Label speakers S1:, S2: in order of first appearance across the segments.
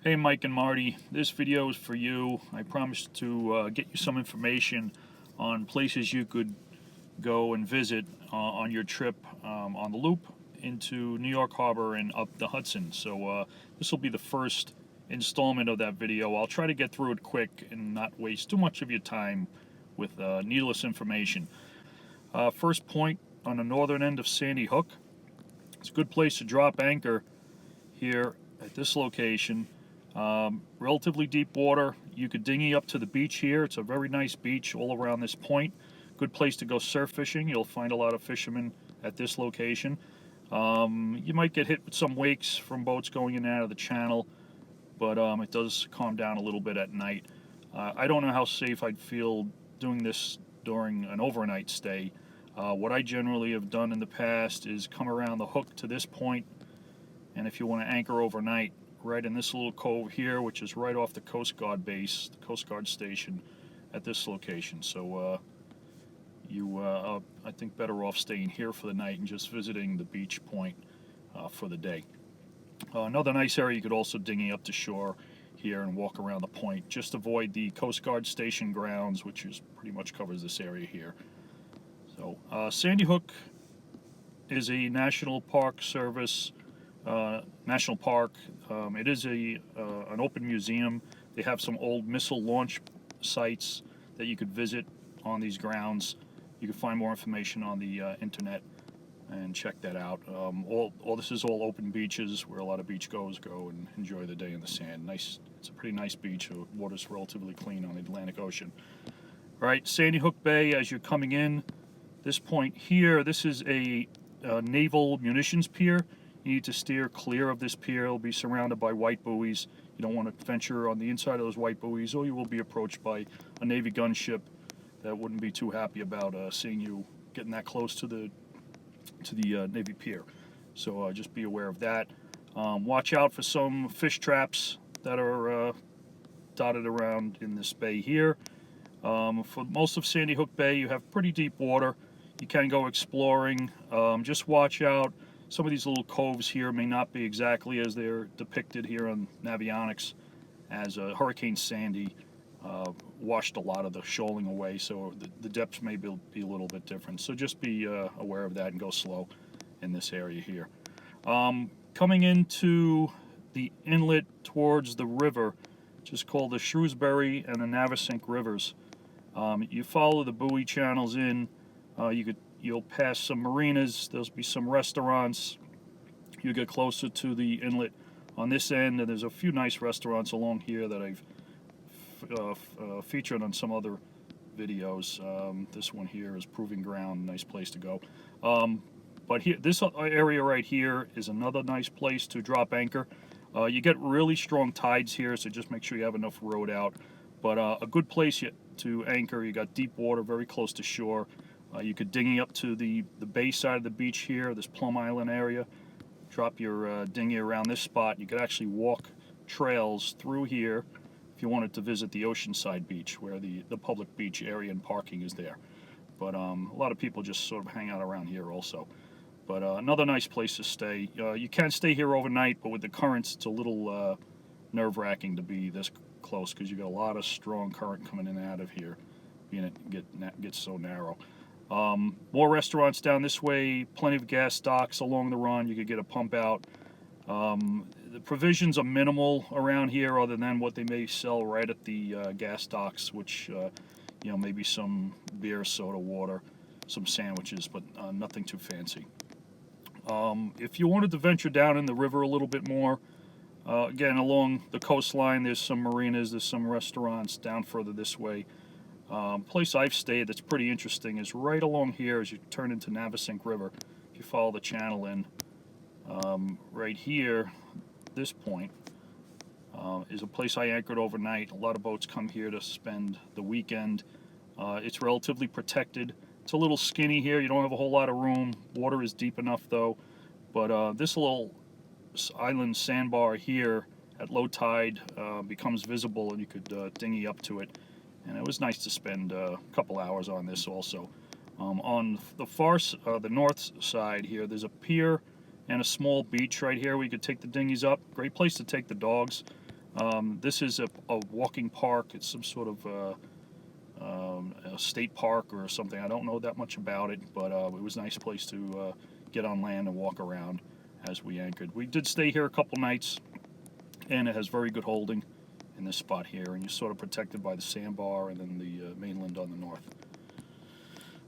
S1: Hey Mike and Marty, this video is for you. I promised to get you some information on places you could go and visit on your trip on the loop into New York Harbor and up the Hudson. So this will be the first installment of that video. I'll try to get through it quick and not waste too much of your time with needless information. First point, on the northern end of Sandy Hook. It's a good place to drop anchor here at this location. Relatively deep water. You could dinghy up to the beach here. It's a very nice beach all around this point. Good place to go surf fishing. You'll find a lot of fishermen at this location. You might get hit with some wakes from boats going in and out of the channel, but it does calm down a little bit at night. I don't know how safe I'd feel doing this during an overnight stay. What I generally have done in the past is come around the hook to this point, and if you want to anchor overnight, right in this little cove here, which is right off the Coast Guard base, the Coast Guard station at this location. So I think better off staying here for the night and just visiting the beach point for the day. Another nice area, you could also dinghy up to shore here and walk around the point. Just avoid the Coast Guard station grounds, which is pretty much covers this area here. So Sandy Hook is a National Park Service national park. It is an open museum. They have some old missile launch sites that you could visit on these grounds. You can find more information on the internet and check that out. All this is all open beaches where a lot of beachgoers go and enjoy the day in the sand. Nice. It's a pretty nice beach. The water's relatively clean on the Atlantic Ocean. All right, Sandy Hook Bay. As you're coming in, this point here, this is a naval munitions pier. You need to steer clear of this pier. It'll be surrounded by white buoys. You don't want to venture on the inside of those white buoys, or you will be approached by a Navy gunship that wouldn't be too happy about seeing you getting that close to the Navy pier. So just be aware of that. Watch out for some fish traps that are dotted around in this bay here. For most of Sandy Hook Bay, you have pretty deep water. You can go exploring. Just watch out. Some of these little coves here may not be exactly as they're depicted here on Navionics, as Hurricane Sandy washed a lot of the shoaling away, so the depths may be a little bit different. So just be aware of that and go slow in this area here. Coming into the inlet towards the river, which is called the Shrewsbury and the Navesink Rivers. You follow the buoy channels in. You'll pass some marinas. There'll be some restaurants. You get closer to the inlet on this end, and there's a few nice restaurants along here that I've featured on some other videos. This one here is Proving Ground, nice place to go. But here, this area right here is another nice place to drop anchor. You get really strong tides here, so just make sure you have enough rode out. But a good place to anchor. You got deep water, very close to shore. You could dinghy up to the bay side of the beach here, this Plum Island area. Drop your dinghy around this spot. You could actually walk trails through here if you wanted to visit the Oceanside Beach, where the public beach area and parking is there. But a lot of people just sort of hang out around here also. But another nice place to stay. You can stay here overnight, but with the currents, it's a little nerve-wracking to be this close, because you got a lot of strong current coming in and out of here, being it gets so narrow. More restaurants down this way, plenty of gas stocks along the run. You could get a pump out. The provisions are minimal around here, other than what they may sell right at the gas stocks, which maybe some beer, soda, water, some sandwiches, but nothing too fancy. If you wanted to venture down in the river a little bit more, again, along the coastline, there's some marinas, there's some restaurants down further this way. Place I've stayed that's pretty interesting is right along here as you turn into Navesink River. If you follow the channel in, right here, this point is a place I anchored overnight. A lot of boats come here to spend the weekend. It's relatively protected. It's a little skinny here. You don't have a whole lot of room. Water is deep enough though. But this little island sandbar here at low tide becomes visible, and you could dinghy up to it. And it was nice to spend a couple hours on this also. On the north side here, there's a pier and a small beach right here where you could take the dinghies up. Great place to take the dogs. This is a walking park. It's some sort of a state park or something. I don't know that much about it, but it was a nice place to get on land and walk around as we anchored. We did stay here a couple nights, and it has very good holding in this spot here, and you're sort of protected by the sandbar and then the mainland on the north.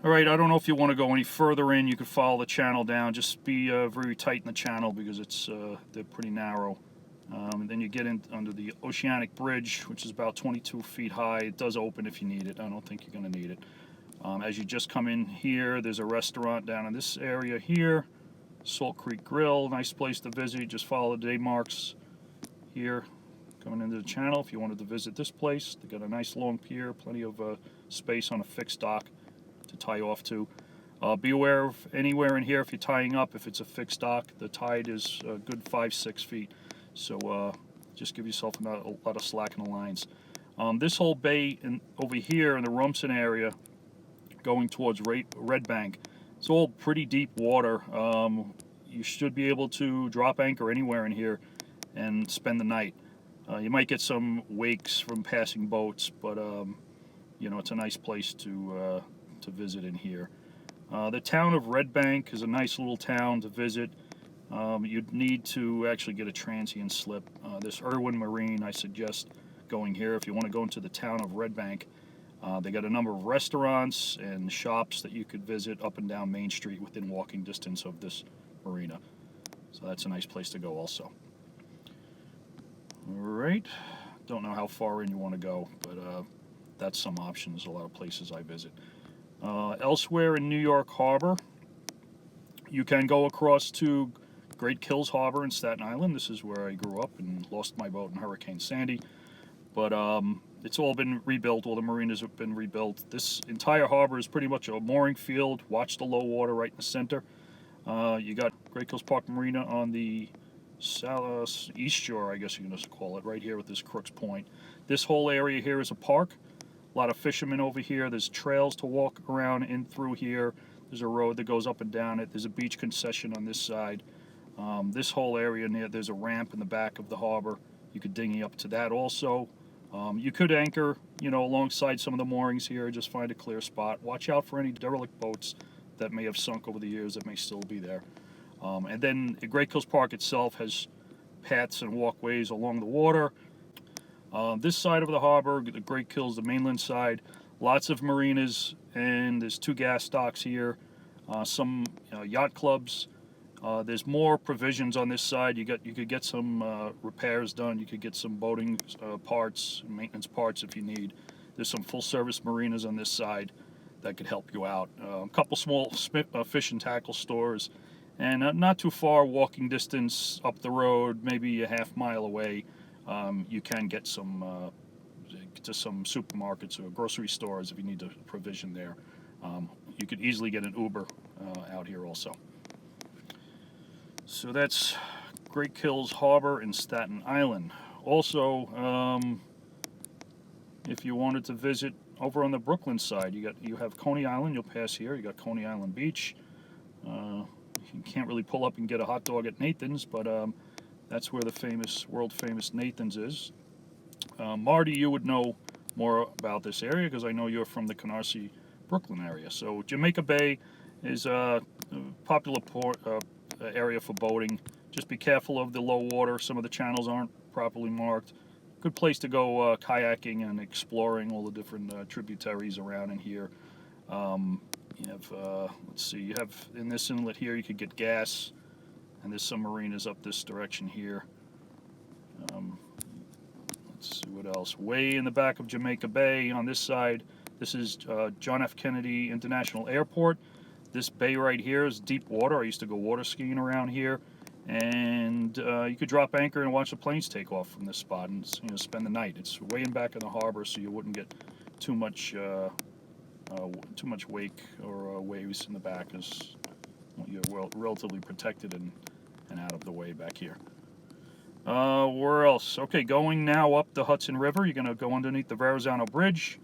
S1: All right, I don't know if you want to go any further in. You could follow the channel down. Just be very tight in the channel because they're pretty narrow. And then you get in under the Oceanic Bridge, which is about 22 feet high. It does open if you need it. I don't think you're going to need it. As you just come in here, there's a restaurant down in this area here. Salt Creek Grill, nice place to visit. Just follow the day marks here coming into the channel if you wanted to visit this place. They got a nice long pier, plenty of space on a fixed dock to tie off to. Be aware of anywhere in here if you're tying up, if it's a fixed dock, the tide is a good 5-6 feet. So just give yourself a lot of slack in the lines. This whole bay over here in the Rumson area going towards Red Bank, it's all pretty deep water. You should be able to drop anchor anywhere in here and spend the night. You might get some wakes from passing boats, but you know, it's a nice place to visit in here. The town of Red Bank is a nice little town to visit. You'd need to actually get a transient slip. This Irwin Marine, I suggest going here if you want to go into the town of Red Bank. They got a number of restaurants and shops that you could visit up and down Main Street within walking distance of this marina. So that's a nice place to go also. Alright, don't know how far in you want to go, but that's some options, a lot of places I visit. Elsewhere in New York Harbor, you can go across to Great Kills Harbor in Staten Island. This is where I grew up and lost my boat in Hurricane Sandy. But it's all been rebuilt. All the marinas have been rebuilt. This entire harbor is pretty much a mooring field. Watch the low water right in the center. You got Great Kills Park Marina on the east shore, I guess you're going to call it, right here with this Crooks Point. This whole area here is a park. A lot of fishermen over here. There's trails to walk around in through here. There's a road that goes up and down it. There's a beach concession on this side. This whole area near, there's a ramp in the back of the harbor. You could dinghy up to that also. You could anchor, you know, alongside some of the moorings here. Just find a clear spot. Watch out for any derelict boats that may have sunk over the years that may still be there. And then Great Kills Park itself has paths and walkways along the water. This side of the harbor, the Great Kills, the mainland side, lots of marinas, and there's 2 gas docks here, some yacht clubs. There's more provisions on this side. You could get some repairs done. You could get some boating parts, maintenance parts if you need. There's some full-service marinas on this side that could help you out. A couple small fish and tackle stores, and not too far walking distance up the road, maybe a half mile away. You can get some to some supermarkets or grocery stores if you need to provision there. You could easily get an Uber out here also. So that's Great Kills Harbor in Staten Island. Also, if you wanted to visit over on the Brooklyn side, you have Coney Island. You'll pass here. You got Coney Island Beach. You can't really pull up and get a hot dog at Nathan's, but that's where the world famous Nathan's is. Marty, you would know more about this area because I know you're from the Canarsie, Brooklyn area. So Jamaica Bay is a popular port area for boating. Just be careful of the low water. Some of the channels aren't properly marked. Good place to go kayaking and exploring all the different tributaries around in here. You have, let's see, you have in this inlet here, you could get gas, and there's some marinas up this direction here. Let's see what else. Way in the back of Jamaica Bay on this side, this is John F. Kennedy International Airport. This bay right here is deep water. I used to go water skiing around here, and you could drop anchor and watch the planes take off from this spot and spend the night. It's way in back in the harbor, so you wouldn't get too much wake or waves in the back, as you're relatively protected and out of the way back here. Where else? Okay, going now up the Hudson River. You're going to go underneath the Verrazano Bridge.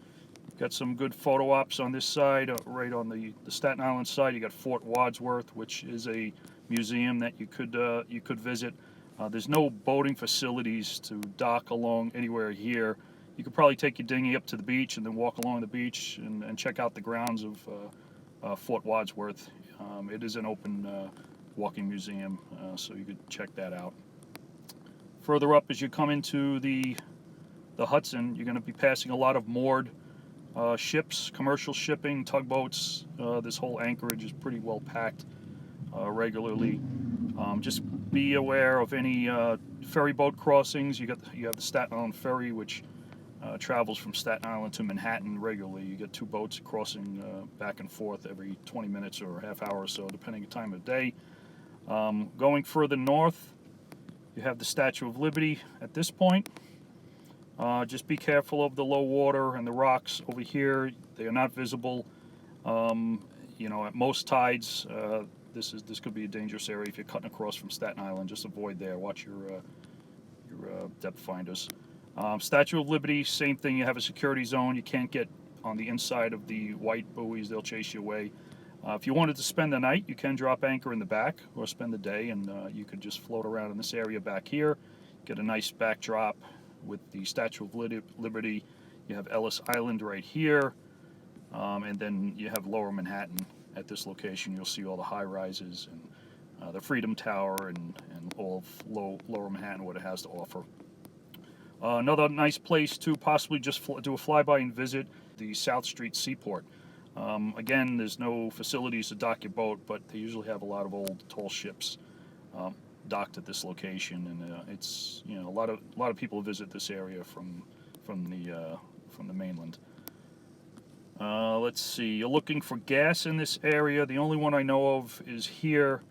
S1: Got some good photo ops on this side, right on the Staten Island side. You got Fort Wadsworth, which is a museum that you could visit. There's no boating facilities to dock along anywhere here. You could probably take your dinghy up to the beach and then walk along the beach and check out the grounds of Fort Wadsworth. It is an open walking museum, so you could check that out. Further up, as you come into the Hudson, you're going to be passing a lot of moored ships, commercial shipping, tugboats. This whole anchorage is pretty well packed regularly. Just be aware of any ferry boat crossings. You have the Staten Island Ferry, which travels from Staten Island to Manhattan regularly. You get 2 boats crossing back and forth every 20 minutes or a half hour or so, depending on the time of day. Going further north, you have the Statue of Liberty at this point. Just be careful of the low water and the rocks over here. They are not visible. You know, at most tides, this could be a dangerous area if you're cutting across from Staten Island. Just avoid there. Watch your depth finders. Statue of Liberty, same thing. You have a security zone. You can't get on the inside of the white buoys. They'll chase you away. If you wanted to spend the night, you can drop anchor in the back or spend the day, and you could just float around in this area back here. Get a nice backdrop with the Statue of Liberty. You have Ellis Island right here, and then you have Lower Manhattan. At this location, you'll see all the high rises and the Freedom Tower and all of Lower Manhattan, what it has to offer. Another nice place to possibly just do a flyby and visit the South Street Seaport. Again, there's no facilities to dock your boat, but they usually have a lot of old tall ships docked at this location, and it's, you know, a lot of people visit this area from the mainland. Let's see. You're looking for gas in this area. The only one I know of is here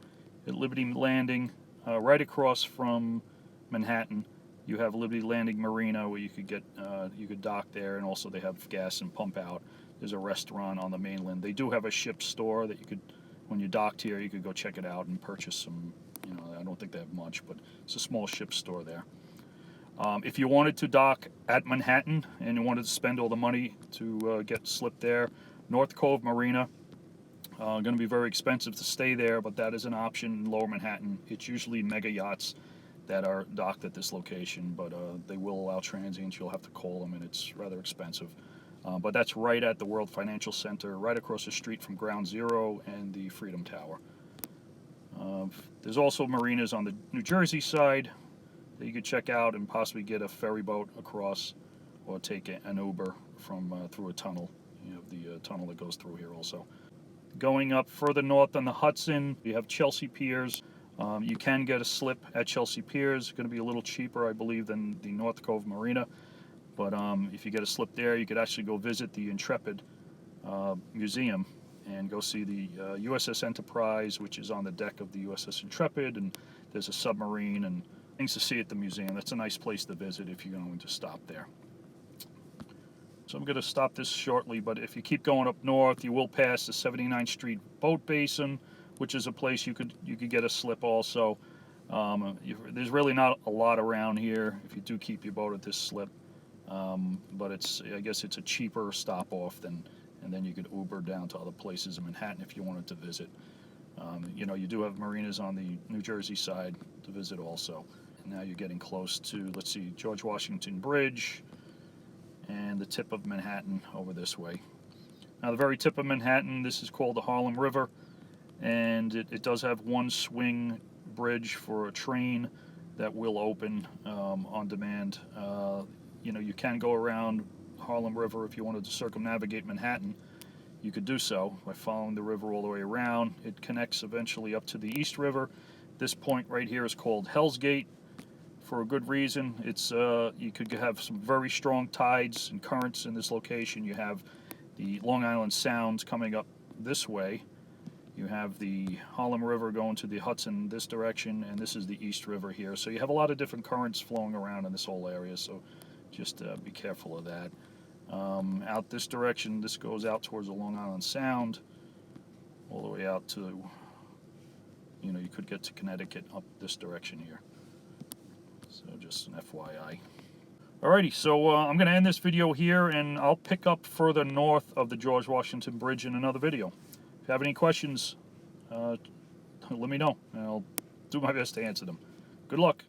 S1: at Liberty Landing, right across from Manhattan. You have Liberty Landing Marina, where you could dock there, and also they have gas and pump out. There's a restaurant on the mainland. They do have a ship store that you could, when you docked here, you could go check it out and purchase some. You know, I don't think they have much, but it's a small ship store there. If you wanted to dock at Manhattan and you wanted to spend all the money to get slipped there, North Cove Marina, going to be very expensive to stay there, but that is an option in Lower Manhattan. It's usually mega yachts that are docked at this location, but they will allow transients. You'll have to call them, and it's rather expensive. But that's right at the World Financial Center, right across the street from Ground Zero and the Freedom Tower. There's also marinas on the New Jersey side that you could check out and possibly get a ferry boat across, or take an Uber from through a tunnel. You have the tunnel that goes through here also. Going up further north on the Hudson, you have Chelsea Piers. You can get a slip at Chelsea Piers. It's going to be a little cheaper, I believe, than the North Cove Marina. But if you get a slip there, you could actually go visit the Intrepid Museum and go see the USS Enterprise, which is on the deck of the USS Intrepid, and there's a submarine and things to see at the museum. That's a nice place to visit if you're going to stop there. So I'm going to stop this shortly, but if you keep going up north, you will pass the 79th Street Boat Basin, which is a place you could get a slip also. There's really not a lot around here if you do keep your boat at this slip, but I guess it's a cheaper stop off and then you could Uber down to other places in Manhattan if you wanted to visit. You know, you do have marinas on the New Jersey side to visit also. And now you're getting close to, let's see, George Washington Bridge and the tip of Manhattan over this way. Now the very tip of Manhattan, this is called the Harlem River, and it does have one swing bridge for a train that will open on demand. You know, you can go around Harlem River if you wanted to circumnavigate Manhattan. You could do so by following the river all the way around. It connects eventually up to the East River. This point right here is called Hell's Gate for a good reason. It's you could have some very strong tides and currents in this location. You have the Long Island Sound coming up this way. You have the Harlem River going to the Hudson this direction, and this is the East River here. So you have a lot of different currents flowing around in this whole area, so just be careful of that. Out this direction, this goes out towards the Long Island Sound, all the way out to, you know, you could get to Connecticut up this direction here. So just an FYI. Alrighty, so I'm going to end this video here, and I'll pick up further north of the George Washington Bridge in another video. If you have any questions, let me know, and I'll do my best to answer them. Good luck.